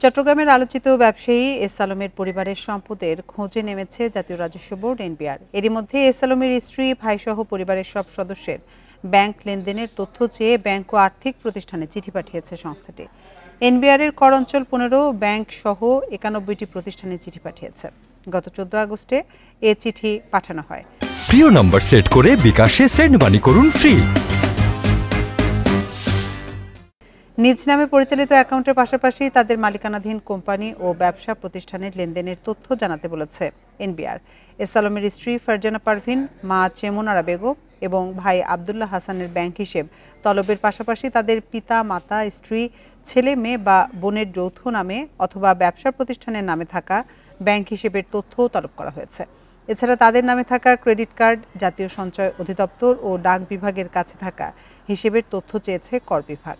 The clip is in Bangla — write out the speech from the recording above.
চট্টগ্রামের আলোচিত ব্যবসায়ী এস আলমের পরিবারের সম্পদের খোঁজে নেমেছে জাতীয় রাজস্ব বোর্ড এনবিআর। এরই মধ্যে এস আলমের স্ত্রী, ভাইসহ পরিবারের সব সদস্যের ব্যাংক লেনদেনের তথ্য চেয়ে ব্যাংক ও আর্থিক প্রতিষ্ঠানে চিঠি পাঠিয়েছে সংস্থাটি। এনবিআর-এর কর অঞ্চল 15 ব্যাংক সহ 91টি প্রতিষ্ঠানে চিঠি পাঠিয়েছে। গত 14 আগস্টে এ চিঠি পাঠানো হয়। প্রিয় নাম্বার সেট করে বিকাশে সেন্ড মানি করুন ফ্রি। নিজ নামে পরিচালিত অ্যাকাউন্টের পাশাপাশি তাদের মালিকানাধীন কোম্পানি ও ব্যবসা প্রতিষ্ঠানের লেনদেনের তথ্য জানাতে বলেছে এনবিআর। এস আলমের স্ত্রী ফারজানা পারভিন, মা চেমুনারা বেগম এবং ভাই আবদুল্লাহ হাসানের ব্যাংক হিসেব তলবের পাশাপাশি তাদের পিতা, মাতা, স্ত্রী, ছেলে, মেয়ে বা বোনের যৌথ নামে অথবা ব্যবসা প্রতিষ্ঠানের নামে থাকা ব্যাংক হিসেবের তথ্যও তলব করা হয়েছে। এছাড়া তাদের নামে থাকা ক্রেডিট কার্ড, জাতীয় সঞ্চয় অধিদপ্তর ও ডাক বিভাগের কাছে থাকা হিসেবের তথ্য চেয়েছে কর বিভাগ।